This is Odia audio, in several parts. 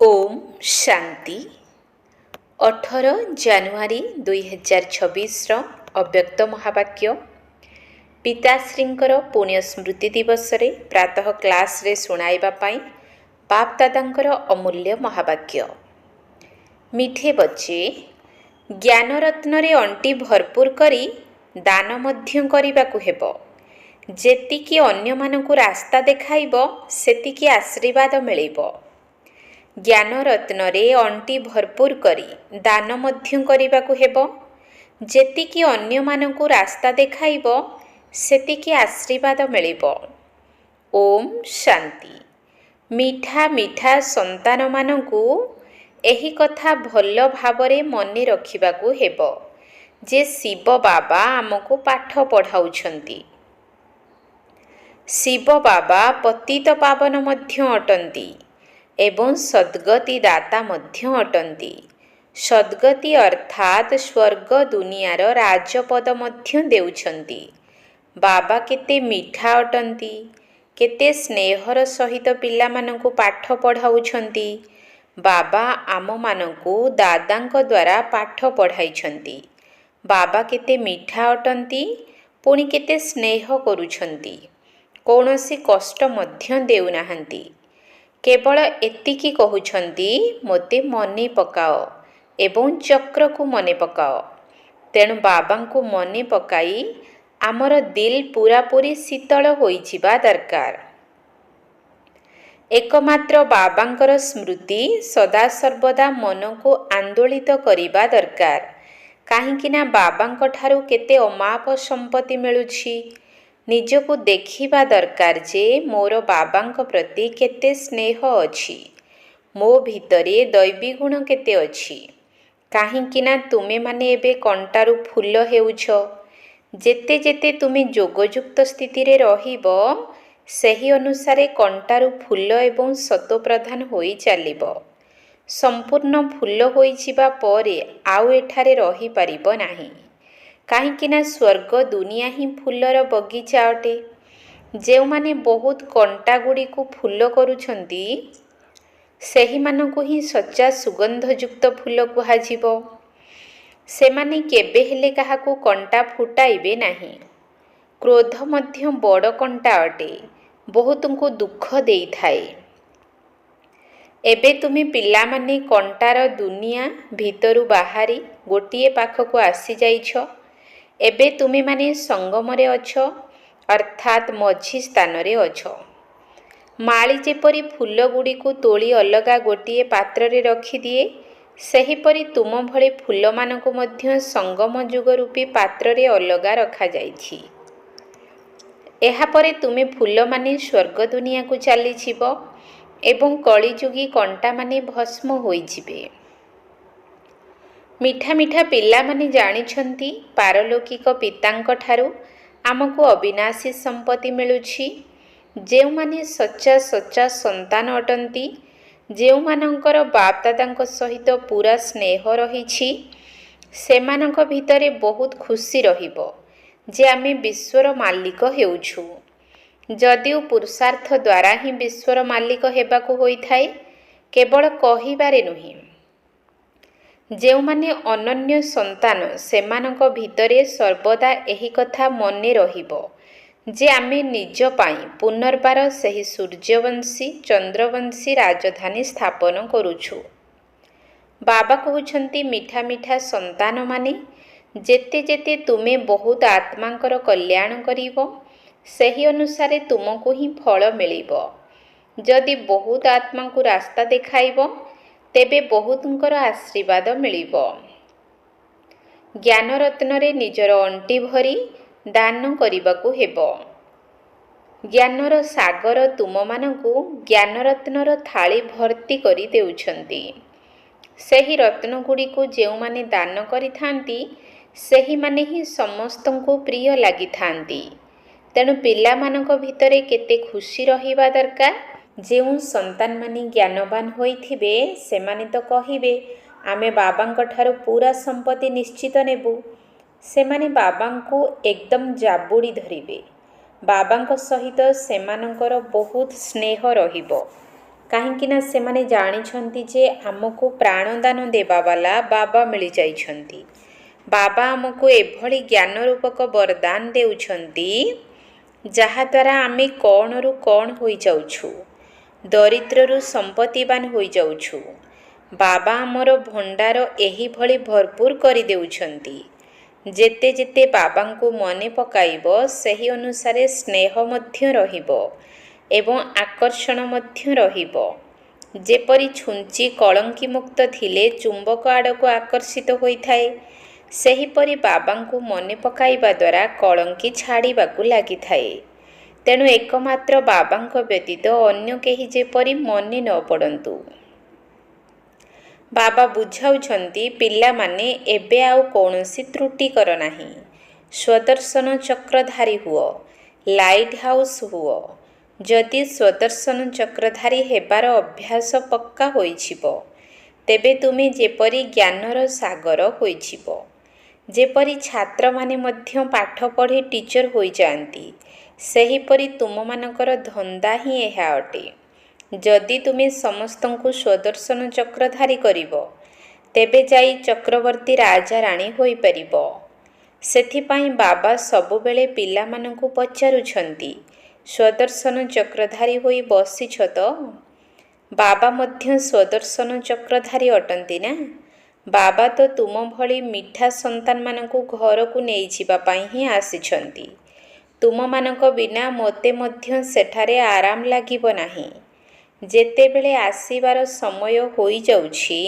ओम शांति 18 ଜାନୁଆରୀ 2026 ଅବ୍ୟକ୍ତ ମହାବାକ୍ୟ। ପିତାଶ୍ରୀଙ୍କର ପୁଣ୍ୟ ସ୍ମୃତି ଦିବସରେ ପ୍ରାତଃ କ୍ଲାସରେ ଶୁଣାଇବା ପାଇଁ ବାପ ଦାଦାଙ୍କର ଅମୂଲ୍ୟ ମହାବାକ୍ୟ। ମିଠେ ବଚ୍ଚେ, ଜ୍ଞାନରତ୍ନରେ ଅଣ୍ଟି ଭରପୁର କରି ଦାନ ମଧ୍ୟ କରିବାକୁ ହେବ। ଯେତିକି ଅନ୍ୟମାନଙ୍କୁ ରାସ୍ତା ଦେଖାଇବ ସେତିକି ଆଶୀର୍ବାଦ ମିଳିବ। ଜ୍ଞାନରତ୍ନରେ ଅଣ୍ଟି ଭରପୁର କରି ଦାନ ମଧ୍ୟ କରିବାକୁ ହେବ। ଯେତିକି ଅନ୍ୟମାନଙ୍କୁ ରାସ୍ତା ଦେଖାଇବ ସେତିକି ଆଶୀର୍ବାଦ ମିଳିବ। ଓମ୍ ଶାନ୍ତି। ମିଠା ମିଠା ସନ୍ତାନମାନଙ୍କୁ ଏହି କଥା ଭଲ ଭାବରେ ମନେ ରଖିବାକୁ ହେବ ଯେ ଶିବ ବାବା ଆମକୁ ପାଠ ପଢ଼ାଉଛନ୍ତି। ଶିବ ବାବା ପତିତ ପାବନ ମଧ୍ୟ ଅଟନ୍ତି ଏବଂ ସଦ୍ଗତି ଦାତା ମଧ୍ୟ ଅଟନ୍ତି। ସଦ୍ଗତି ଅର୍ଥାତ୍ ସ୍ୱର୍ଗ ଦୁନିଆର ରାଜପଦ ମଧ୍ୟ ଦେଉଛନ୍ତି। ବାବା କେତେ ମିଠା ଅଟନ୍ତି, କେତେ ସ୍ନେହର ସହିତ ପିଲାମାନଙ୍କୁ ପାଠ ପଢ଼ାଉଛନ୍ତି। ବାବା ଆମମାନଙ୍କୁ ଦାଦାଙ୍କ ଦ୍ୱାରା ପାଠ ପଢ଼ାଇଛନ୍ତି। ବାବା କେତେ ମିଠା ଅଟନ୍ତି, ପୁଣି କେତେ ସ୍ନେହ କରୁଛନ୍ତି। କୌଣସି କଷ୍ଟ ମଧ୍ୟ ଦେଉନାହାନ୍ତି। କେବଳ ଏତିକି କହୁଛନ୍ତି, ମୋତେ ମନେ ପକାଅ ଏବଂ ଚକ୍ରକୁ ମନେ ପକାଅ। ତେଣୁ ବାବାଙ୍କୁ ମନେ ପକାଇ ଆମର ଦିଲ ପୂରାପୂରି ଶୀତଳ ହୋଇଯିବା ଦରକାର। ଏକମାତ୍ର ବାବାଙ୍କର ସ୍ମୃତି ସଦାସର୍ବଦା ମନକୁ ଆନ୍ଦୋଳିତ କରିବା ଦରକାର। କାହିଁକିନା ବାବାଙ୍କ ଠାରୁ କେତେ ଅମାପ ସମ୍ପତ୍ତି ମିଳୁଛି। ନିଜକୁ ଦେଖିବା ଦରକାର ଯେ ମୋର ବାବାଙ୍କ ପ୍ରତି କେତେ ସ୍ନେହ ଅଛି। ମୋ ଭିତରେ ଦୈବୀ ଗୁଣ କେତେ ଅଛି। କାହିଁକିନା ତୁମେମାନେ ଏବେ କଣ୍ଟାରୁ ଫୁଲ ହେଉଛ। ଯେତେ ଯେତେ ତୁମେ ଯୋଗଯୁକ୍ତ ସ୍ଥିତିରେ ରହିବ, ସେହି ଅନୁସାରେ କଣ୍ଟାରୁ ଫୁଲ ଏବଂ ସତୋପ୍ରଧାନ ହୋଇ ଚାଲିବ। ସମ୍ପୂର୍ଣ୍ଣ ଫୁଲ ହୋଇଯିବା ପରେ ଆଉ ଏଠାରେ ରହିପାରିବ ନାହିଁ। କାହିଁକିନା ସ୍ୱର୍ଗ ଦୁନିଆ ହିଁ ଫୁଲର ବଗିଚା ଅଟେ। ଯେଉଁମାନେ ବହୁତ କଣ୍ଟାଗୁଡ଼ିକୁ ଫୁଲ କରୁଛନ୍ତି, ସେହିମାନଙ୍କୁ ହିଁ ସଚ୍ଚା ସୁଗନ୍ଧଯୁକ୍ତ ଫୁଲ କୁହାଯିବ। ସେମାନେ କେବେ ହେଲେ କାହାକୁ କଣ୍ଟା ଫୁଟାଇବେ ନାହିଁ। କ୍ରୋଧ ମଧ୍ୟ ବଡ଼ କଣ୍ଟା ଅଟେ, ବହୁତଙ୍କୁ ଦୁଃଖ ଦେଇଥାଏ। ଏବେ ତୁମେ ପିଲାମାନେ କଣ୍ଟାର ଦୁନିଆ ଭିତରୁ ବାହାରି ଗୋଟିଏ ପାଖକୁ ଆସିଯାଇଛ। ଏବେ ତୁମେମାନେ ସଙ୍ଗମରେ ଅଛ, ଅର୍ଥାତ୍ ମଝି ସ୍ଥାନରେ ଅଛ। ମାଳି ଯେପରି ଫୁଲଗୁଡ଼ିକୁ ତୋଳି ଅଲଗା ଗୋଟିଏ ପାତ୍ରରେ ରଖିଦିଏ, ସେହିପରି ତୁମ ଭଳି ଫୁଲମାନଙ୍କୁ ମଧ୍ୟ ସଙ୍ଗମ ଯୁଗ ରୂପୀ ପାତ୍ରରେ ଅଲଗା ରଖାଯାଇଛି। ଏହାପରେ ତୁମେ ଫୁଲମାନେ ସ୍ୱର୍ଗ ଦୁନିଆକୁ ଚାଲିଯିବ ଏବଂ କଳିଯୁଗୀ କଣ୍ଟାମାନେ ଭସ୍ମ ହୋଇଯିବେ। ମିଠା ମିଠା ପିଲାମାନେ ଜାଣିଛନ୍ତି, ପାରଲୌକିକ ପିତାଙ୍କ ଠାରୁ ଆମକୁ ଅବିନାଶୀ ସମ୍ପତ୍ତି ମିଳୁଛି। ଯେଉଁମାନେ ସଚ୍ଚା ସଚ୍ଚା ସନ୍ତାନ ଅଟନ୍ତି, ଯେଉଁମାନଙ୍କର ବାପ ଦାଦାଙ୍କ ସହିତ ପୁରା ସ୍ନେହ ରହିଛି, ସେମାନଙ୍କ ଭିତରେ ବହୁତ ଖୁସି ରହିବ ଯେ ଆମେ ବିଶ୍ୱର ମାଲିକ ହେଉଛୁ। ଯଦିଓ ପୁରୁଷାର୍ଥ ଦ୍ୱାରା ହିଁ ବିଶ୍ୱର ମାଲିକ ହେବାକୁ ହୋଇଥାଏ, କେବଳ କହିବାରେ ନୁହେଁ। ଯେଉଁମାନେ ଅନନ୍ୟ ସନ୍ତାନ, ସେମାନଙ୍କ ଭିତରେ ସର୍ବଦା ଏହି କଥା ମନେ ରହିବ ଯେ ଆମେ ନିଜ ପାଇଁ ପୁନର୍ବାର ସେହି ସୂର୍ଯ୍ୟବଂଶୀ ଚନ୍ଦ୍ରବଂଶୀ ରାଜଧାନୀ ସ୍ଥାପନ କରୁଛୁ। ବାବା କହୁଛନ୍ତି, ମିଠା ମିଠା ସନ୍ତାନମାନେ, ଯେତେ ଯେତେ ତୁମେ ବହୁତ ଆତ୍ମାଙ୍କର କଲ୍ୟାଣ କରିବ, ସେହି ଅନୁସାରେ ତୁମକୁ ହିଁ ଫଳ ମିଳିବ। ଯଦି ବହୁତ ଆତ୍ମାଙ୍କୁ ରାସ୍ତା ଦେଖାଇବ, ତେବେ ବହୁତଙ୍କର ଆଶୀର୍ବାଦ ମିଳିବ। ଜ୍ଞାନରତ୍ନରେ ନିଜର ଅଣ୍ଟି ଭରି ଦାନ କରିବାକୁ ହେବ। ଜ୍ଞାନର ସାଗର ତୁମମାନଙ୍କୁ ଜ୍ଞାନରତ୍ନର ଥାଳି ଭର୍ତ୍ତି କରି ଦେଉଛନ୍ତି। ସେହି ରତ୍ନଗୁଡ଼ିକୁ ଯେଉଁମାନେ ଦାନ କରିଥାନ୍ତି, ସେହିମାନେ ହିଁ ସମସ୍ତଙ୍କୁ ପ୍ରିୟ ଲାଗିଥାନ୍ତି। ତେଣୁ ପିଲାମାନଙ୍କ ଭିତରେ କେତେ ଖୁସି ରହିବା ଦରକାର। ଯେଉଁ ସନ୍ତାନମାନେ ଜ୍ଞାନବାନ ହୋଇଥିବେ, ସେମାନେ ତ କହିବେ, ଆମେ ବାବାଙ୍କ ଠାରୁ ପୁରା ସମ୍ପତ୍ତି ନିଶ୍ଚିତ ନେବୁ। ସେମାନେ ବାବାଙ୍କୁ ଏକଦମ ଜାବୁଡ଼ି ଧରିବେ। ବାବାଙ୍କ ସହିତ ସେମାନଙ୍କର ବହୁତ ସ୍ନେହ ରହିବ। କାହିଁକିନା ସେମାନେ ଜାଣିଛନ୍ତି ଯେ ଆମକୁ ପ୍ରାଣଦାନ ଦେବାବାଲା ବାବା ମିଳିଯାଇଛନ୍ତି। ବାବା ଆମକୁ ଏଭଳି ଜ୍ଞାନ ରୂପକ ବରଦାନ ଦେଉଛନ୍ତି ଯାହାଦ୍ୱାରା ଆମେ କ'ଣରୁ କ'ଣ ହୋଇଯାଉଛୁ, ଦରିଦ୍ରରୁ ସମ୍ପତ୍ତିବାନ ହୋଇଯାଉଛୁ। ବାବା ଆମର ଭଣ୍ଡାର ଏହିଭଳି ଭରପୁର କରିଦେଉଛନ୍ତି। ଯେତେ ଯେତେ ବାବାଙ୍କୁ ମନେ ପକାଇବ ସେହି ଅନୁସାରେ ସ୍ନେହ ମଧ୍ୟ ରହିବ ଏବଂ ଆକର୍ଷଣ ମଧ୍ୟ ରହିବ। ଯେପରି ଛୁଞ୍ଚି କଳଙ୍କି ମୁକ୍ତ ଥିଲେ ଚୁମ୍ବକ ଆଡ଼କୁ ଆକର୍ଷିତ ହୋଇଥାଏ, ସେହିପରି ବାବାଙ୍କୁ ମନେ ପକାଇବା ଦ୍ୱାରା କଳଙ୍କି ଛାଡ଼ିବାକୁ ଲାଗିଥାଏ। ତେଣୁ ଏକମାତ୍ର ବାବାଙ୍କ ବ୍ୟତୀତ ଅନ୍ୟ କେହି ଯେପରି ମନେ ନ ପଡ଼ନ୍ତୁ। ବାବା ବୁଝାଉଛନ୍ତି, ପିଲାମାନେ ଏବେ ଆଉ କୌଣସି ତ୍ରୁଟି କର ନାହିଁ। ସ୍ୱଦର୍ଶନ ଚକ୍ରଧାରୀ ହୁଅ, ଲାଇଟ୍ ହାଉସ୍ ହୁଅ। ଯଦି ସ୍ୱଦର୍ଶନ ଚକ୍ରଧାରୀ ହେବାର ଅଭ୍ୟାସ ପକ୍କା ହୋଇଯିବ, ତେବେ ତୁମେ ଯେପରି ଜ୍ଞାନର ସାଗର ହୋଇଯିବ। ଯେପରି ଛାତ୍ରମାନେ ମଧ୍ୟ ପାଠ ପଢ଼ି ଟିଚର ହୋଇଯାଆନ୍ତି, ସେହିପରି ତୁମମାନଙ୍କର ଧନ୍ଦା ହିଁ ଏହା ଅଟେ। ଯଦି ତୁମେ ସମସ୍ତଙ୍କୁ ସ୍ୱଦର୍ଶନ ଚକ୍ରଧାରୀ କରିବ, ତେବେ ଯାଇ ଚକ୍ରବର୍ତ୍ତୀ ରାଜାରାଣୀ ହୋଇପାରିବ। ସେଥିପାଇଁ ବାବା ସବୁବେଳେ ପିଲାମାନଙ୍କୁ ପଚାରୁଛନ୍ତି, ସ୍ୱଦର୍ଶନ ଚକ୍ରଧାରୀ ହୋଇ ବସିଛ ତ? ବାବା ମଧ୍ୟ ସ୍ୱଦର୍ଶନ ଚକ୍ରଧାରୀ ଅଟନ୍ତି ନା? ବାବା ତ ତୁମ ଭଳି ମିଠା ସନ୍ତାନମାନଙ୍କୁ ଘରକୁ ନେଇଯିବା ପାଇଁ ହିଁ ଆସିଛନ୍ତି। ତୁମମାନଙ୍କ ବିନା ମୋତେ ମଧ୍ୟ ସେଠାରେ ଆରାମ ଲାଗିବ ନାହିଁ। ଯେତେବେଳେ ଆସିବାର ସମୟ ହୋଇଯାଉଛି,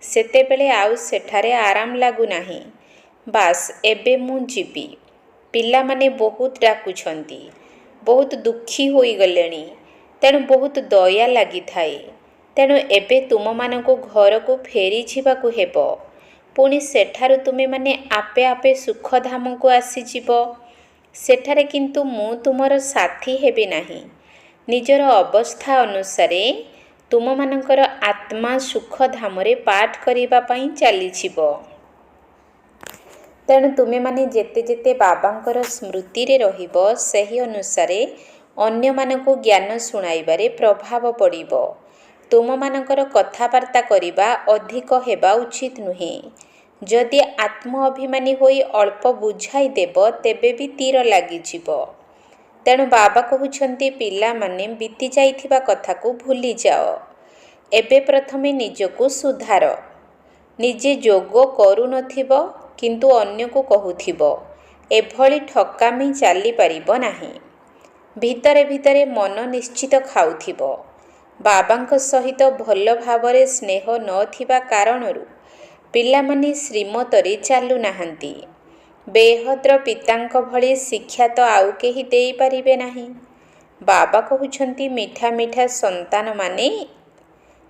ସେତେବେଳେ ଆଉ ସେଠାରେ ଆରାମ ଲାଗୁନାହିଁ। ବାସ୍ ଏବେ ମୁଁ ଯିବି। ପିଲାମାନେ ବହୁତ ଡାକୁଛନ୍ତି, ବହୁତ ଦୁଃଖୀ ହୋଇଗଲେଣି। ତେଣୁ ବହୁତ ଦୟା ଲାଗିଥାଏ। ତେଣୁ ଏବେ ତୁମମାନଙ୍କୁ ଘରକୁ ଫେରିଯିବାକୁ ହେବ। ପୁଣି ସେଠାରୁ ତୁମେମାନେ ଆପେ ଆପେ ସୁଖଧାମକୁ ଆସିଯିବ। ସେଠାରେ କିନ୍ତୁ ମୁଁ ତୁମର ସାଥୀ ହେବି ନାହିଁ। ନିଜର ଅବସ୍ଥା ଅନୁସାରେ ତୁମମାନଙ୍କର ଆତ୍ମା ସୁଖଧାମରେ ପାଠ କରିବା ପାଇଁ ଚାଲିଯିବ। ତେଣୁ ତୁମେମାନେ ଯେତେ ଯେତେ ବାବାଙ୍କର ସ୍ମୃତିରେ ରହିବ, ସେହି ଅନୁସାରେ ଅନ୍ୟମାନଙ୍କୁ ଜ୍ଞାନ ଶୁଣାଇବାରେ ପ୍ରଭାବ ପଡ଼ିବ। ତୁମମାନଙ୍କର କଥାବାର୍ତ୍ତା କରିବା ଅଧିକ ହେବା ଉଚିତ ନୁହେଁ। ଯଦି ଆତ୍ମ ଅଭିମାନୀ ହୋଇ ଅଳ୍ପ ବୁଝାଇ ଦେବ, ତେବେ ବି ତୀର ଲାଗିଯିବ। ତେଣୁ ବାବା କହୁଛନ୍ତି, ପିଲାମାନେ ବିତିଯାଇଥିବା କଥାକୁ ଭୁଲିଯାଅ। ଏବେ ପ୍ରଥମେ ନିଜକୁ ସୁଧାର। ନିଜେ ଯୋଗ କରୁନଥିବ କିନ୍ତୁ ଅନ୍ୟକୁ କହୁଥିବ, ଏଭଳି ଠକାମି ଚାଲିପାରିବ ନାହିଁ। ଭିତରେ ଭିତରେ ମନ ନିଶ୍ଚିତ ଖାଉଥିବ। ବାବାଙ୍କ ସହିତ ଭଲ ଭାବରେ ସ୍ନେହ ନଥିବା କାରଣରୁ ପିଲାମାନେ ଶ୍ରୀମତରେ ଚାଲୁନାହାନ୍ତି। ବେହଦ୍ର ପିତାଙ୍କ ଭଳି ଶିକ୍ଷା ତ ଆଉ କେହି ଦେଇପାରିବେ ନାହିଁ। ବାବା କହୁଛନ୍ତି, ମିଠା ମିଠା ସନ୍ତାନମାନେ,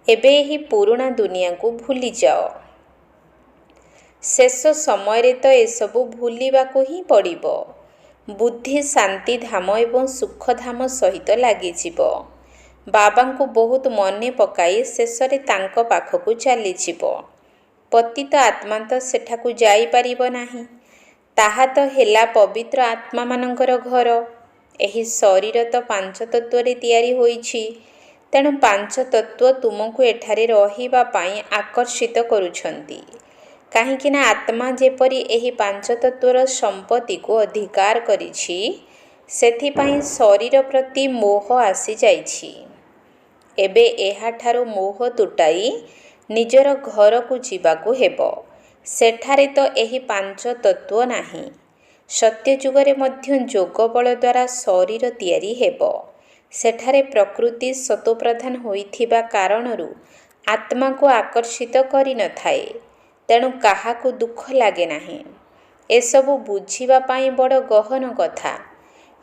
ଏବେ ଏହି ପୁରୁଣା ଦୁନିଆକୁ ଭୁଲିଯାଅ। ଶେଷ ସମୟରେ ତ ଏସବୁ ଭୁଲିବାକୁ ହିଁ ପଡ଼ିବ। ବୁଦ୍ଧି ଶାନ୍ତିଧାମ ଏବଂ ସୁଖଧାମ ସହିତ ଲାଗିଯିବ। ବାବାଙ୍କୁ ବହୁତ ମନେ ପକାଇ ଶେଷରେ ତାଙ୍କ ପାଖକୁ ଚାଲିଯିବ। ପତିତ ଆତ୍ମା ତ ସେଠାକୁ ଯାଇପାରିବ ନାହିଁ। ତାହା ତ ହେଲା ପବିତ୍ର ଆତ୍ମାମାନଙ୍କର ଘର। ଏହି ଶରୀର ତ ପାଞ୍ଚ ତତ୍ତ୍ୱରେ ତିଆରି ହୋଇଛି। ତେଣୁ ପାଞ୍ଚ ତତ୍ତ୍ୱ ତୁମକୁ ଏଠାରେ ରହିବା ପାଇଁ ଆକର୍ଷିତ କରୁଛନ୍ତି। କାହିଁକିନା ଆତ୍ମା ଯେପରି ଏହି ପାଞ୍ଚ ତତ୍ତ୍ୱର ସମ୍ପତ୍ତିକୁ ଅଧିକାର କରିଛି, ସେଥିପାଇଁ ଶରୀର ପ୍ରତି ମୋହ ଆସିଯାଇଛି। ଏବେ ଏହାଠାରୁ ମୋହ ତୁଟାଇ ନିଜର ଘରକୁ ଯିବାକୁ ହେବ। ସେଠାରେ ତ ଏହି ପାଞ୍ଚ ତତ୍ତ୍ୱ ନାହିଁ। ସତ୍ୟଯୁଗରେ ମଧ୍ୟ ଯୋଗ ବଳ ଦ୍ୱାରା ଶରୀର ତିଆରି ହେବ। ସେଠାରେ ପ୍ରକୃତି ସତୋପ୍ରଧାନ ହୋଇଥିବା କାରଣରୁ ଆତ୍ମାକୁ ଆକର୍ଷିତ କରିନଥାଏ। ତେଣୁ କାହାକୁ ଦୁଃଖ ଲାଗେ ନାହିଁ। ଏସବୁ ବୁଝିବା ପାଇଁ ବଡ଼ ଗହନ କଥା।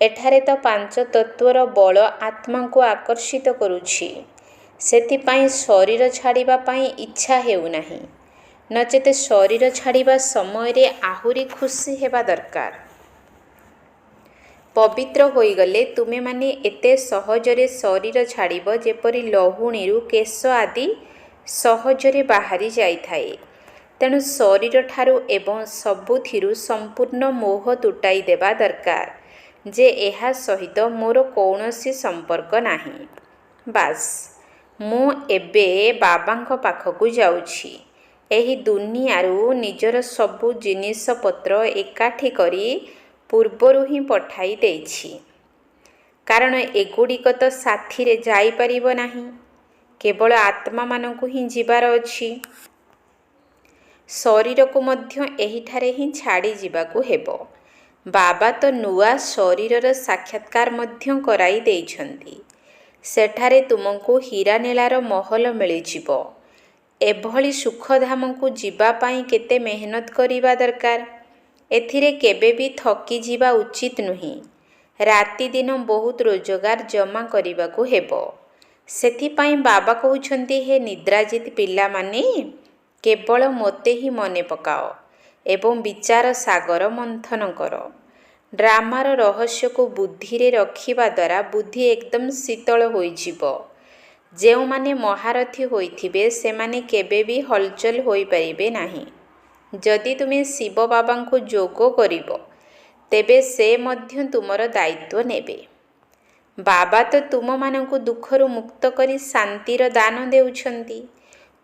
ଏଠାରେ ତ ପାଞ୍ଚ ତତ୍ତ୍ୱର ବଳ ଆତ୍ମାକୁ ଆକର୍ଷିତ କରୁଛି। ସେଥିପାଇଁ ଶରୀର ଛାଡ଼ିବା ପାଇଁ ଇଚ୍ଛା ହେଉନାହିଁ। ନଚେତ୍ ଶରୀର ଛାଡ଼ିବା ସମୟରେ ଆହୁରି ଖୁସି ହେବା ଦରକାର। ପବିତ୍ର ହୋଇଗଲେ ତୁମେମାନେ ଏତେ ସହଜରେ ଶରୀର ଛାଡ଼ିବ ଯେପରି ଲହୁଣୀରୁ କେଶ ଆଦି ସହଜରେ ବାହାରି ଯାଇଥାଏ। ତେଣୁ ଶରୀରଠାରୁ ଏବଂ ସବୁଥିରୁ ସମ୍ପୂର୍ଣ୍ଣ ମୋହ ତୁଟାଇ ଦେବା ଦରକାର ଯେ ଏହା ସହିତ ମୋର କୌଣସି ସମ୍ପର୍କ ନାହିଁ। ବାସ୍ ମୁଁ ଏବେ ବାବାଙ୍କ ପାଖକୁ ଯାଉଛି। ଏହି ଦୁନିଆରୁ ନିଜର ସବୁ ଜିନିଷପତ୍ର ଏକାଠି କରି ପୂର୍ବରୁ ହିଁ ପଠାଇ ଦେଇଛି। କାରଣ ଏଗୁଡ଼ିକ ତ ସାଥିରେ ଯାଇପାରିବ ନାହିଁ, କେବଳ ଆତ୍ମାମାନଙ୍କୁ ହିଁ ଯିବାର ଅଛି। ଶରୀରକୁ ମଧ୍ୟ ଏହିଠାରେ ହିଁ ଛାଡ଼ି ଯିବାକୁ ହେବ। ବାବା ତ ନୂଆ ଶରୀରର ସାକ୍ଷାତକାର ମଧ୍ୟ କରାଇ ଦେଇଛନ୍ତି। ସେଠାରେ ତୁମକୁ ହୀରାନୀଳାର ମହଲ ମିଳିଯିବ। ଏଭଳି ସୁଖଧାମକୁ ଯିବା ପାଇଁ କେତେ ମେହନତ କରିବା ଦରକାର। ଏଥିରେ କେବେ ବି ଥକିଯିବା ଉଚିତ ନୁହେଁ। ରାତିଦିନ ବହୁତ ରୋଜଗାର ଜମା କରିବାକୁ ହେବ। ସେଥିପାଇଁ ବାବା କହୁଛନ୍ତି, ହେ ନିଦ୍ରାଜିତ ପିଲାମାନେ, କେବଳ ମୋତେ ହିଁ ମନେ ପକାଅ ଏବଂ ବିଚାର ସାଗର ମନ୍ଥନ କର। ଡ୍ରାମାର ରହସ୍ୟକୁ ବୁଦ୍ଧିରେ ରଖିବା ଦ୍ୱାରା ବୁଦ୍ଧି ଏକଦମ ଶୀତଳ ହୋଇଯିବ। ଯେଉଁମାନେ ମହାରଥୀ ହୋଇଥିବେ ସେମାନେ କେବେ ବି ହଲଚଲ ହୋଇପାରିବେ ନାହିଁ। ଯଦି ତୁମେ ଶିବ ବାବାଙ୍କୁ ଯୋଗ କରିବ, ତେବେ ସେ ମଧ୍ୟ ତୁମର ଦାୟିତ୍ୱ ନେବେ। ବାବା ତ ତୁମମାନଙ୍କୁ ଦୁଃଖରୁ ମୁକ୍ତ କରି ଶାନ୍ତିର ଦାନ ଦେଉଛନ୍ତି।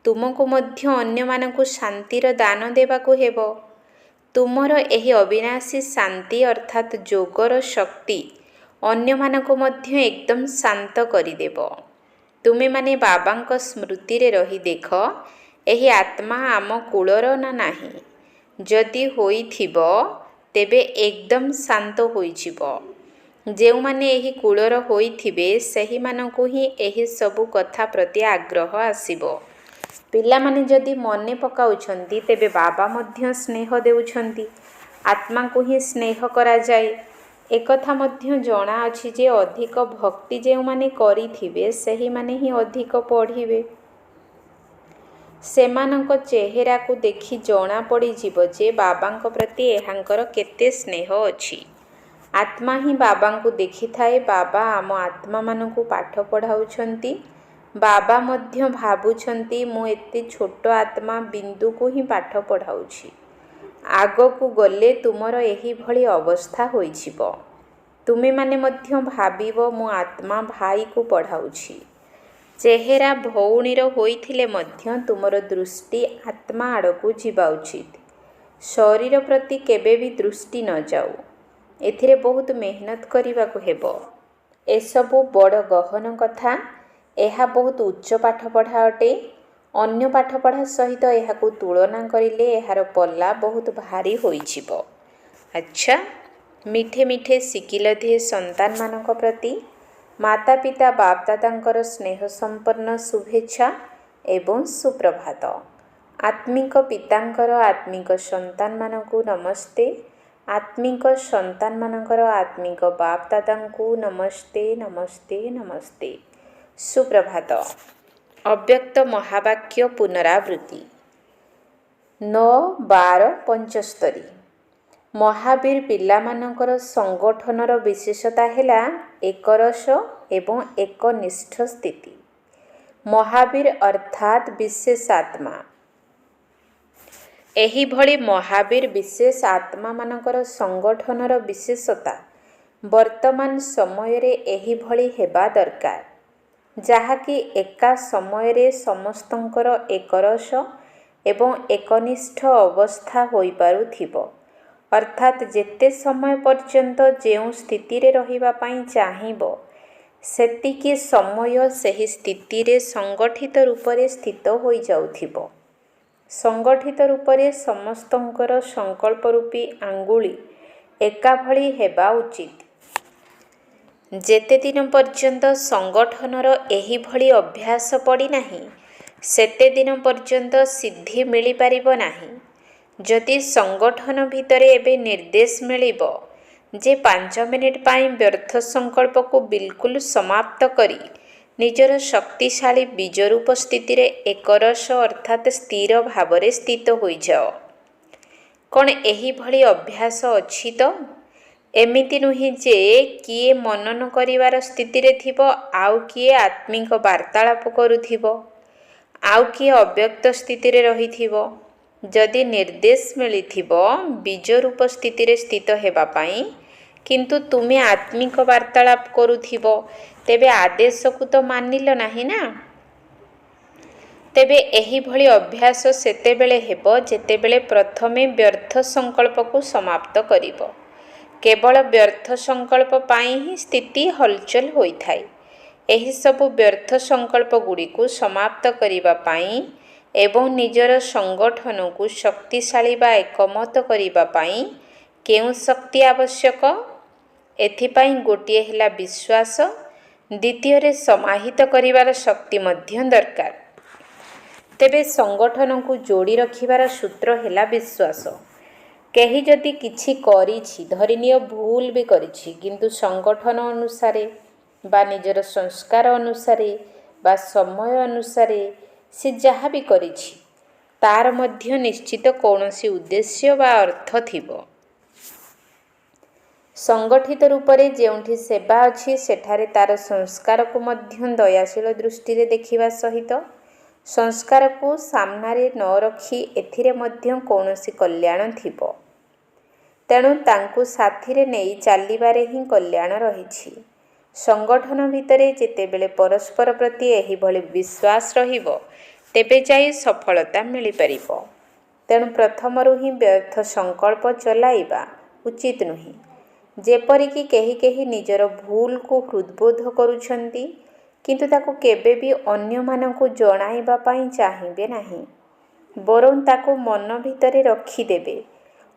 ତୁମକୁ ମଧ୍ୟ ଅନ୍ୟମାନଙ୍କୁ ଶାନ୍ତିର ଦାନ ଦେବାକୁ ହେବ। ତୁମର ଏହି ଅବିନାଶୀ ଶାନ୍ତି ଅର୍ଥାତ୍ ଯୋଗର ଶକ୍ତି ଅନ୍ୟମାନଙ୍କୁ ମଧ୍ୟ ଏକଦମ ଶାନ୍ତ କରିଦେବ। ତୁମେମାନେ ବାବାଙ୍କ ସ୍ମୃତିରେ ରହି ଦେଖ, ଏହି ଆତ୍ମା ଆମ କୁଳର ନା ନାହିଁ। ଯଦି ହୋଇଥିବ, ତେବେ ଏକଦମ ଶାନ୍ତ ହୋଇଯିବ। ଯେଉଁମାନେ ଏହି କୁଳର ହୋଇଥିବେ, ସେହିମାନଙ୍କୁ ହିଁ ଏହି ସବୁ କଥା ପ୍ରତି ଆଗ୍ରହ ଆସିବ। ପିଲାମାନେ ଯଦି ମନେ ପକାଉଛନ୍ତି, ତେବେ ବାବା ମଧ୍ୟ ସ୍ନେହ ଦେଉଛନ୍ତି। ଆତ୍ମାକୁ ହିଁ ସ୍ନେହ କରାଯାଏ। ଏକଥା ମଧ୍ୟ ଜଣାଅଛି ଯେ ଅଧିକ ଭକ୍ତି ଯେଉଁମାନେ କରିଥିବେ, ସେହିମାନେ ହିଁ ଅଧିକ ପଢ଼ିବେ। ସେମାନଙ୍କ ଚେହେରାକୁ ଦେଖି ଜଣାପଡ଼ିଯିବ ଯେ ବାବାଙ୍କ ପ୍ରତି ଏହାଙ୍କର କେତେ ସ୍ନେହ ଅଛି। ଆତ୍ମା ହିଁ ବାବାଙ୍କୁ ଦେଖିଥାଏ। ବାବା ଆମ ଆତ୍ମାମାନଙ୍କୁ ପାଠ ପଢ଼ାଉଛନ୍ତି। ବାବା ମଧ୍ୟ ଭାବୁଛନ୍ତି, ମୁଁ ଏତେ ଛୋଟ ଆତ୍ମା ବିନ୍ଦୁକୁ ହିଁ ପାଠ ପଢ଼ାଉଛି। ଆଗକୁ ଗଲେ ତୁମର ଏହିଭଳି ଅବସ୍ଥା ହୋଇଯିବ। ତୁମେମାନେ ମଧ୍ୟ ଭାବିବ, ମୁଁ ଆତ୍ମା ଭାଇକୁ ପଢ଼ାଉଛି। ଚେହେରା ଭଉଣୀର ହୋଇଥିଲେ ମଧ୍ୟ ତୁମର ଦୃଷ୍ଟି ଆତ୍ମା ଆଡ଼କୁ ଯିବା ଉଚିତ। ଶରୀର ପ୍ରତି କେବେ ବି ଦୃଷ୍ଟି ନ ଯାଉ। ଏଥିରେ ବହୁତ ମେହନତ କରିବାକୁ ହେବ। ଏସବୁ ବଡ଼ ଗହନ କଥା। ଏହା ବହୁତ ଉଚ୍ଚ ପାଠପଢ଼ା ଅଟେ। ଅନ୍ୟ ପାଠପଢ଼ା ସହିତ ଏହାକୁ ତୁଳନା କରିଲେ ଏହାର ପଲ୍ଲା ବହୁତ ଭାରୀ ହୋଇଯିବ। ଆଚ୍ଛା, ମିଠେ ମିଠେ ଶିକିଲଧେ ସନ୍ତାନମାନଙ୍କ ପ୍ରତି ମାତା ପିତା ବାପଦାଦାଙ୍କର ସ୍ନେହ ସମ୍ପନ୍ନ ଶୁଭେଚ୍ଛା ଏବଂ ସୁପ୍ରଭାତ। ଆତ୍ମିକ ପିତାଙ୍କର ଆତ୍ମିକ ସନ୍ତାନମାନଙ୍କୁ ନମସ୍ତେ। ଆତ୍ମିକ ସନ୍ତାନମାନଙ୍କର ଆତ୍ମିକ ବାପଦାଦାଙ୍କୁ ନମସ୍ତେ ନମସ୍ତେ ନମସ୍ତେ। ସୁପ୍ରଭାତ। ଅବ୍ୟକ୍ତ ମହାବାକ୍ୟ ପୁନରାବୃତ୍ତି 9-12-75। ମହାବୀର ପିଲାମାନଙ୍କର ସଂଗଠନର ବିଶେଷତା ହେଲା ଏକରସ ଏବଂ ଏକନିଷ୍ଠ ସ୍ଥିତି। ମହାବୀର ଅର୍ଥାତ୍ ବିଶେଷ ଆତ୍ମା। ଏହିଭଳି ମହାବୀର ବିଶେଷ ଆତ୍ମାମାନଙ୍କର ସଂଗଠନର ବିଶେଷତା ବର୍ତ୍ତମାନ ସମୟରେ ଏହିଭଳି ହେବା ଦରକାର, ଯାହାକି ଏକା ସମୟରେ ସମସ୍ତଙ୍କର ଏକରସ ଏବଂ ଏକନିଷ୍ଠ ଅବସ୍ଥା ହୋଇପାରୁଥିବ। ଅର୍ଥାତ୍ ଯେତେ ସମୟ ପର୍ଯ୍ୟନ୍ତ ଯେଉଁ ସ୍ଥିତିରେ ରହିବା ପାଇଁ ଚାହିଁବ, ସେତିକି ସମୟ ସେହି ସ୍ଥିତିରେ ସଂଗଠିତ ରୂପରେ ସ୍ଥିତ ହୋଇଯାଉଥିବ। ସଂଗଠିତ ରୂପରେ ସମସ୍ତଙ୍କର ସଂକଳ୍ପ ରୂପୀ ଆଙ୍ଗୁଳି ଏକାଭଳି ହେବା ଉଚିତ। ଯେତେଦିନ ପର୍ଯ୍ୟନ୍ତ ସଂଗଠନର ଏହିଭଳି ଅଭ୍ୟାସ ପଡ଼ିନାହିଁ, ସେତେଦିନ ପର୍ଯ୍ୟନ୍ତ ସିଦ୍ଧି ମିଳିପାରିବ ନାହିଁ। ଯଦି ସଂଗଠନ ଭିତରେ ଏବେ ନିର୍ଦ୍ଦେଶ ମିଳିବ ଯେ 5 ମିନିଟ୍ ପାଇଁ ବ୍ୟର୍ଥ ସଂକଳ୍ପକୁ ବିଲକୁଲ ସମାପ୍ତ କରି ନିଜର ଶକ୍ତିଶାଳୀ ବୀଜରୂପ ସ୍ଥିତିରେ ଏକରସ ଅର୍ଥାତ୍ ସ୍ଥିର ଭାବରେ ସ୍ଥିତ ହୋଇଯାଅ। କ'ଣ ଏହିଭଳି ଅଭ୍ୟାସ ଅଛି ତ? ଏମିତି ନୁହେଁ ଯେ କିଏ ମନନ କରିବାର ସ୍ଥିତିରେ ଥିବ, ଆଉ କିଏ ଆତ୍ମିକ ବାର୍ତ୍ତାଳାପ କରୁଥିବ, ଆଉ କିଏ ଅବ୍ୟକ୍ତ ସ୍ଥିତିରେ ରହିଥିବ। ଯଦି ନିର୍ଦ୍ଦେଶ ମିଳିଥିବ ବୀଜରୂପ ସ୍ଥିତିରେ ସ୍ଥିତ ହେବା ପାଇଁ, କିନ୍ତୁ ତୁମେ ଆତ୍ମିକ ବାର୍ତ୍ତାଳାପ କରୁଥିବ, ତେବେ ଆଦେଶକୁ ତ ମାନିଲ ନାହିଁ ନା। ତେବେ ଏହିଭଳି ଅଭ୍ୟାସ ସେତେବେଳେ ହେବ ଯେତେବେଳେ ପ୍ରଥମେ ବ୍ୟର୍ଥ ସଂକଳ୍ପକୁ ସମାପ୍ତ କରିବ। କେବଳ ବ୍ୟର୍ଥ ସଂକଳ୍ପ ପାଇଁ ହିଁ ସ୍ଥିତି ହଲଚଲ ହୋଇଥାଏ। ଏହିସବୁ ବ୍ୟର୍ଥ ସଂକଳ୍ପଗୁଡ଼ିକୁ ସମାପ୍ତ କରିବା ପାଇଁ ଏବଂ ନିଜର ସଂଗଠନକୁ ଶକ୍ତିଶାଳୀ ବା ଏକମତ କରିବା ପାଇଁ କେଉଁ ଶକ୍ତି ଆବଶ୍ୟକ? ଏଥିପାଇଁ ଗୋଟିଏ ହେଲା ବିଶ୍ୱାସ, ଦ୍ୱିତୀୟରେ ସମାହିତ କରିବାର ଶକ୍ତି ମଧ୍ୟ ଦରକାର। ତେବେ ସଂଗଠନକୁ ଯୋଡ଼ି ରଖିବାର ସୂତ୍ର ହେଲା ବିଶ୍ୱାସ। କେହି ଯଦି କିଛି କରିଛି, ଧରିନିଅ ଭୁଲ ବି କରିଛି, କିନ୍ତୁ ସଂଗଠନ ଅନୁସାରେ ବା ନିଜର ସଂସ୍କାର ଅନୁସାରେ ବା ସମୟ ଅନୁସାରେ ସେ ଯାହା ବି କରିଛି ତାର ମଧ୍ୟ ନିଶ୍ଚିତ କୌଣସି ଉଦ୍ଦେଶ୍ୟ ବା ଅର୍ଥ ଥିବ। ସଂଗଠିତ ରୂପରେ ଯେଉଁଠି ସେବା ଅଛି ସେଠାରେ ତାର ସଂସ୍କାରକୁ ମଧ୍ୟ ଦୟାଶୀଳ ଦୃଷ୍ଟିରେ ଦେଖିବା ସହିତ ସଂସ୍କାରକୁ ସାମ୍ନାରେ ନ ରଖି ଏଥିରେ ମଧ୍ୟ କୌଣସି କଲ୍ୟାଣ ଥିବ। ତେଣୁ ତାଙ୍କୁ ସାଥିରେ ନେଇ ଚାଲିବାରେ ହିଁ କଲ୍ୟାଣ ରହିଛି। ସଂଗଠନ ଭିତରେ ଯେତେବେଳେ ପରସ୍ପର ପ୍ରତି ଏହିଭଳି ବିଶ୍ୱାସ ରହିବ ତେବେ ଯାଇ ସଫଳତା ମିଳିପାରିବ। ତେଣୁ ପ୍ରଥମରୁ ହିଁ ବ୍ୟର୍ଥ ସଂକଳ୍ପ ଚଲାଇବା ଉଚିତ ନୁହେଁ। ଯେପରିକି କେହି ନିଜର ଭୁଲକୁ ହୃଦବୋଧ କରୁଛନ୍ତି କିନ୍ତୁ ତାକୁ କେବେ ବି ଅନ୍ୟମାନଙ୍କୁ ଜଣାଇବା ପାଇଁ ଚାହିଁବେ ନାହିଁ, ବରଂ ତାକୁ ମନ ଭିତରେ ରଖିଦେବେ।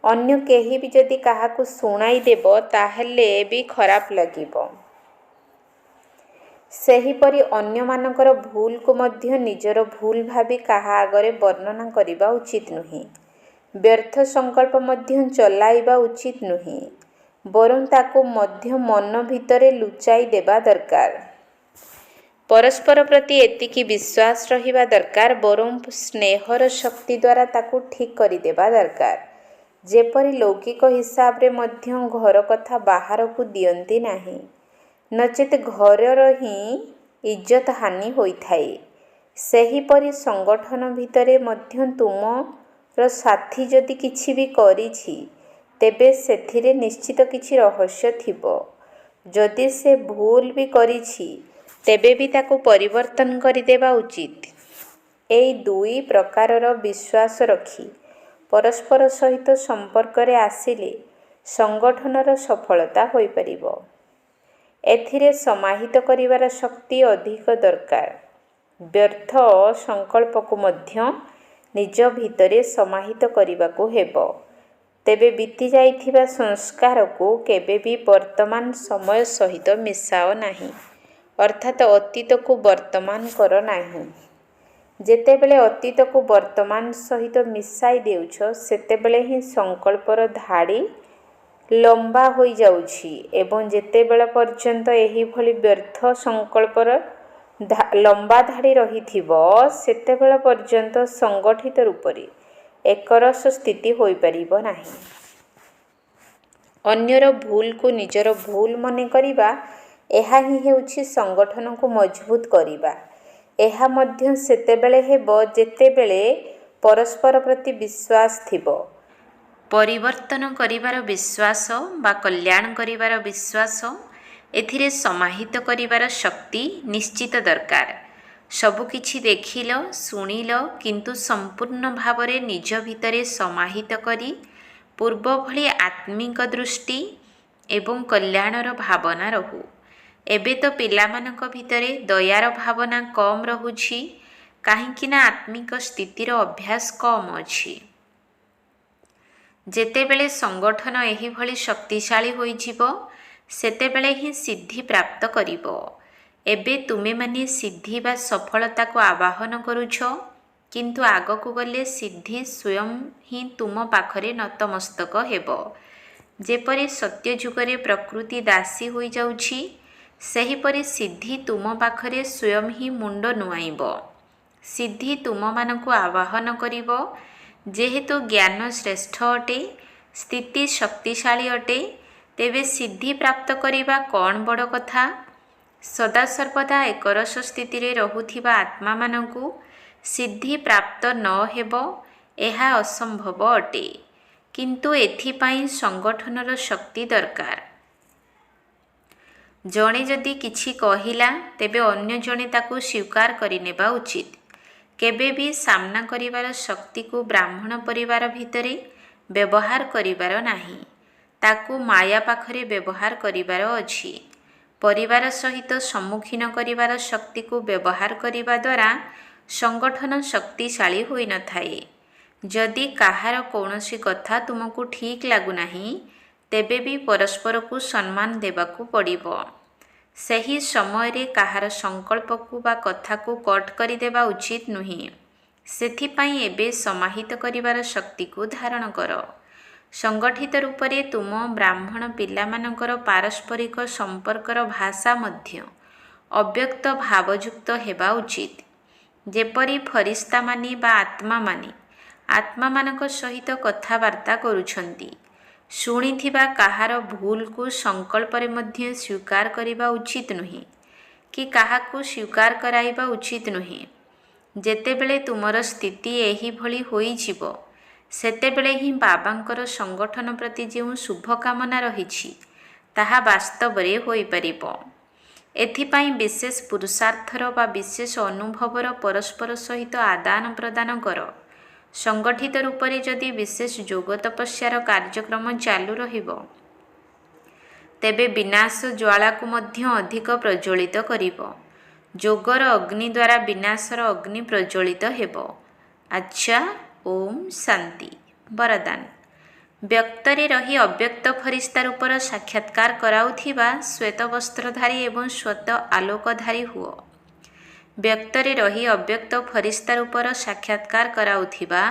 ଅନ୍ୟ କେହି ବି ଯଦି କାହାକୁ ଶୁଣାଇ ଦେବ ତାହେଲେ ବି ଖରାପ ଲାଗିବ। ସେହିପରି ଅନ୍ୟମାନଙ୍କର ଭୁଲକୁ ମଧ୍ୟ ନିଜର ଭୁଲ ଭାବି କାହା ଆଗରେ ବର୍ଣ୍ଣନା କରିବା ଉଚିତ ନୁହେଁ। ବ୍ୟର୍ଥ ସଂକଳ୍ପ ମଧ୍ୟ ଚଲାଇବା ଉଚିତ ନୁହେଁ, ବରଂ ତାକୁ ମଧ୍ୟ ମନ ଭିତରେ ଲୁଚାଇ ଦେବା ଦରକାର। ପରସ୍ପର ପ୍ରତି ଏତିକି ବିଶ୍ୱାସ ରହିବା ଦରକାର, ବରଂ ସ୍ନେହର ଶକ୍ତି ଦ୍ୱାରା ତାକୁ ଠିକ୍ କରିଦେବା ଦରକାର। ଯେପରି ଲୌକିକ ହିସାବରେ ମଧ୍ୟ ଘର କଥା ବାହାରକୁ ଦିଅନ୍ତି ନାହିଁ, ନଚେତ୍ ଘରର ହିଁ ଇଜ୍ଜତ ହାନି ହୋଇଥାଏ। ସେହିପରି ସଂଗଠନ ଭିତରେ ମଧ୍ୟ ତୁମର ସାଥୀ ଯଦି କିଛି ବି କରିଛି ତେବେ ସେଥିରେ ନିଶ୍ଚିତ କିଛି ରହସ୍ୟ ଥିବ। ଯଦି ସେ ଭୁଲ ବି କରିଛି ତେବେ ବି ତାକୁ ପରିବର୍ତ୍ତନ କରିଦେବା ଉଚିତ। ଏହି ଦୁଇ ପ୍ରକାରର ବିଶ୍ୱାସ ରଖି ପରସ୍ପର ସହିତ ସମ୍ପର୍କରେ ଆସିଲେ ସଂଗଠନର ସଫଳତା ହୋଇପାରିବ। ଏଥିରେ ସମାହିତ କରିବାର ଶକ୍ତି ଅଧିକ ଦରକାର। ବ୍ୟର୍ଥ ସଂକଳ୍ପକୁ ମଧ୍ୟ ନିଜ ଭିତରେ ସମାହିତ କରିବାକୁ ହେବ। ତେବେ ବିତି ଯାଇଥିବା ସଂସ୍କାରକୁ କେବେ ବି ବର୍ତ୍ତମାନ ସମୟ ସହିତ ମିଶାଅ ନାହିଁ, ଅର୍ଥାତ୍ ଅତୀତକୁ ବର୍ତ୍ତମାନ କର ନାହିଁ। ଯେତେବେଳେ ଅତୀତକୁ ବର୍ତ୍ତମାନ ସହିତ ମିଶାଇ ଦେଉଛ ସେତେବେଳେ ହିଁ ସଂକଳ୍ପର ଧାଡ଼ି ଲମ୍ବା ହୋଇଯାଉଛି ଏବଂ ଯେତେବେଳ ପର୍ଯ୍ୟନ୍ତ ଏହିଭଳି ବ୍ୟର୍ଥ ସଂକଳ୍ପର ଲମ୍ବା ଧାଡ଼ି ରହିଥିବ ସେତେବେଳ ପର୍ଯ୍ୟନ୍ତ ସଂଗଠିତ ରୂପରେ ଏକରସ ସ୍ଥିତି ହୋଇପାରିବ ନାହିଁ। ଅନ୍ୟର ଭୁଲକୁ ନିଜର ଭୁଲ ମନେ କରିବା, ଏହା ହିଁ ହେଉଛି ସଂଗଠନକୁ ମଜବୁତ କରିବା। ଏହା ମଧ୍ୟ ସେତେବେଳେ ହେବ ଯେତେବେଳେ ପରସ୍ପର ପ୍ରତି ବିଶ୍ୱାସ ଥିବ। ପରିବର୍ତ୍ତନ କରିବାର ବିଶ୍ୱାସ ବା କଲ୍ୟାଣ କରିବାର ବିଶ୍ୱାସ, ଏଥିରେ ସମାହିତ କରିବାର ଶକ୍ତି ନିଶ୍ଚିତ ଦରକାର। ସବୁକିଛି ଦେଖିଲ, ଶୁଣିଲ, କିନ୍ତୁ ସମ୍ପୂର୍ଣ୍ଣ ଭାବରେ ନିଜ ଭିତରେ ସମାହିତ କରି ପୂର୍ବ ଭଳି ଆତ୍ମିକ ଦୃଷ୍ଟି ଏବଂ କଲ୍ୟାଣର ଭାବନା ରହୁ। ଏବେ ତ ପିଲାମାନଙ୍କ ଭିତରେ ଦୟାର ଭାବନା କମ୍ ରହୁଛି, କାହିଁକି ନା ଆତ୍ମିକ ସ୍ଥିତିର ଅଭ୍ୟାସ କମ୍ ଅଛି। ଯେତେବେଳେ ସଂଗଠନ ଏହିଭଳି ଶକ୍ତିଶାଳୀ ହୋଇଯିବ ସେତେବେଳେ ହିଁ ସିଦ୍ଧି ପ୍ରାପ୍ତ କରିବ। ଏବେ ତୁମେମାନେ ସିଦ୍ଧି ବା ସଫଳତାକୁ ଆବାହନ କରୁଛ, କିନ୍ତୁ ଆଗକୁ ଗଲେ ସିଦ୍ଧି ସ୍ୱୟଂ ହିଁ ତୁମ ପାଖରେ ନତମସ୍ତକ ହେବ। ଯେପରି ସତ୍ୟଯୁଗରେ ପ୍ରକୃତି ଦାସୀ ହୋଇଯାଉଛି, ସେହିପରି ସିଦ୍ଧି ତୁମ ପାଖରେ ସ୍ୱୟଂ ହିଁ ମୁଣ୍ଡ ନୁଆଁଇବ। ସିଦ୍ଧି ତୁମମାନଙ୍କୁ ଆବାହନ କରିବ। ଯେହେତୁ ଜ୍ଞାନ ଶ୍ରେଷ୍ଠ ଅଟେ, ସ୍ଥିତି ଶକ୍ତିଶାଳୀ ଅଟେ, ତେବେ ସିଦ୍ଧି ପ୍ରାପ୍ତ କରିବା କ'ଣ ବଡ଼ କଥା? ସଦାସର୍ବଦା ଏକରସ ସ୍ଥିତିରେ ରହୁଥିବା ଆତ୍ମାମାନଙ୍କୁ ସିଦ୍ଧି ପ୍ରାପ୍ତ ନ ହେବ ଏହା ଅସମ୍ଭବ ଅଟେ, କିନ୍ତୁ ଏଥିପାଇଁ ସଂଗଠନର ଶକ୍ତି ଦରକାର। ଜଣେ ଯଦି କିଛି କହିଲା ତେବେ ଅନ୍ୟ ଜଣେ ତାକୁ ସ୍ୱୀକାର କରିନେବା ଉଚିତ। केबे भी सामना करिवार शक्ति को ब्राह्मण परिवार भितरे व्यवहार करिवार नाही, ताकू माया पाखरे व्यवहार करिवार अछि। परिवार सहित सम्मुखीन करिवार शक्ति को व्यवहार करिवा द्वारा संगठन शक्तिशाली होई न थाए। जदि काहार कौनसी कथा तुमको ठीक लागु नाही, तेबे भी परस्पर को सम्मान देबाकू पड़िबो। सही समय रे काहार संकल्प को बा कथा को कट करि देबा उचित नुही। सेथिपाई एबे समाहित करिवार शक्ति को धारण कर। संगठित रूप रे तुम ब्राह्मण पिलामानकर पारस्परिक संपर्कर भाषा मध्य अव्यक्त भावयुक्त हेबा उचित। जेपरि फरिस्ता मानी बा आत्मा मानी आत्मा मानक सहित कथावार्ता करुछंती, शुणिथिबा काहार भूल को संकल्प रे मध्य स्वीकार करिबा उचित नुही कि काहाकू स्वीकार कराइबा उचित नुही। जेतेबेले तुमर स्थिति एही भली होई जिवो, सेतेबेले ही बाबांकर संगठन प्रति जो शुभकामना रहिछि ताहा वास्तव रे होई परिबो। एथिपाई विशेष पुरुषार्थर बा विशेष अनुभवर परस्पर सहित आदान प्रदान कर। संगठित रूप रे जदि विशेष जोग तपस्यार कार्यक्रम चालू रहिबो, तेबे विनाश ज्वाला को मध्य अधिक प्रज्वलित करिबो। जोगर अग्नि द्वारा विनाशर अग्नि प्रज्वलित हेबो। अच्छा, ओम शांति। वरदान। व्यक्तरे रही अव्यक्त फरिस्ता रूपर साक्षात्कार कराउथिबा श्वेत वस्त्रधारी एवं श्वेत आलोकधारी हुओ। व्यक्तरे रही अव्यक्त फरिस्ता रूपर साक्षात्कार कराउथिबा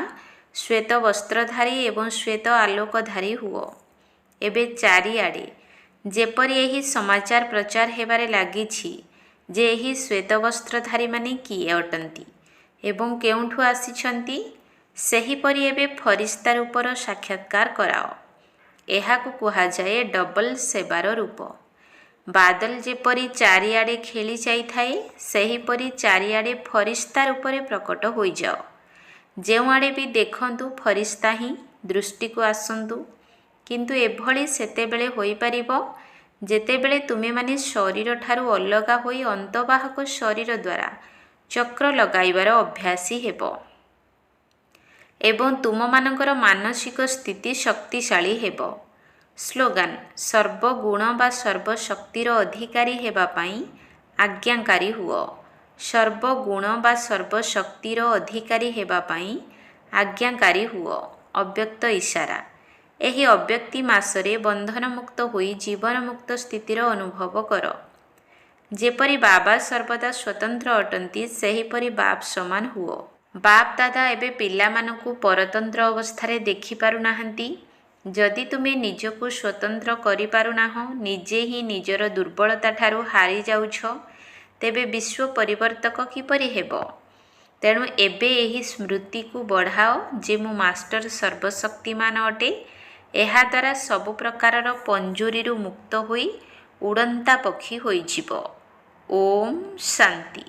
श्वेत वस्त्रधारी एवं श्वेत आलोकधारी हुओ। एबे चारिआडे जेपरि एही समाचार प्रचार हेबारे लागिछि जे एही श्वेत वस्त्रधारी माने किए अटंती एवं केउठु आसिछंती, सेहीपरि एबे फरिस्ता रूपर साक्षात्कार कराओ। एहाकु कुहा जाए डबल सेवार रूप। बादल जेपरि चारिआडे खेली जाइथाए, सेहीपरि चारिआडे फरिस्ता रूपरे प्रकट होई जाओ। जेउ आडे भी देखंतु फरिस्ता ही दृष्टि को आसंतु, किंतु एभली सेतेबेले होई परिबो जेतेबेले तुमे माने शरीर ठारू अलगा होई अंतबाहक शरीर द्वारा चक्र लगाइबार अभ्यासी हेबो एवं तुम मानकर मानसिक स्थिति शक्तिशाली हेबो। स्लोगान। सर्वगुण बा सर्वशक्तिर अधिकारी हेबा पाई आज्ञाकारी हुओ। सर्वगुण बा सर्वशक्तिर अधिकारी हेबा पाई आज्ञाकारी हुओ। अव्यक्त इशारा। एही अव्यक्ति मासरे बंधन मुक्त होई जीवन मुक्त स्थितिर अनुभव कर। जेपरि बाबा सर्वदा स्वतंत्र अटंती, सेहीपरि बाप समान हुओ। बाप दादा एबे पिलामानकु परतंत्र अवस्थारे देखि पारु नाहंती। जदि तुमे निजकु स्वतंत्र करि पारु नाहो, निजे ही निजर दुर्बलता ठारू हारि जाउछ, तेबे विश्व परिवर्तक किपरि हेबो। तेणु एबे एही स्मृति को बढ़ाओ जे मु मास्टर सर्वशक्तिमान अटे। एहा द्वारा सबु प्रकारर पंजुरीरु मुक्त होई उड़ंता पक्षी होई जिवो। ओम शांति।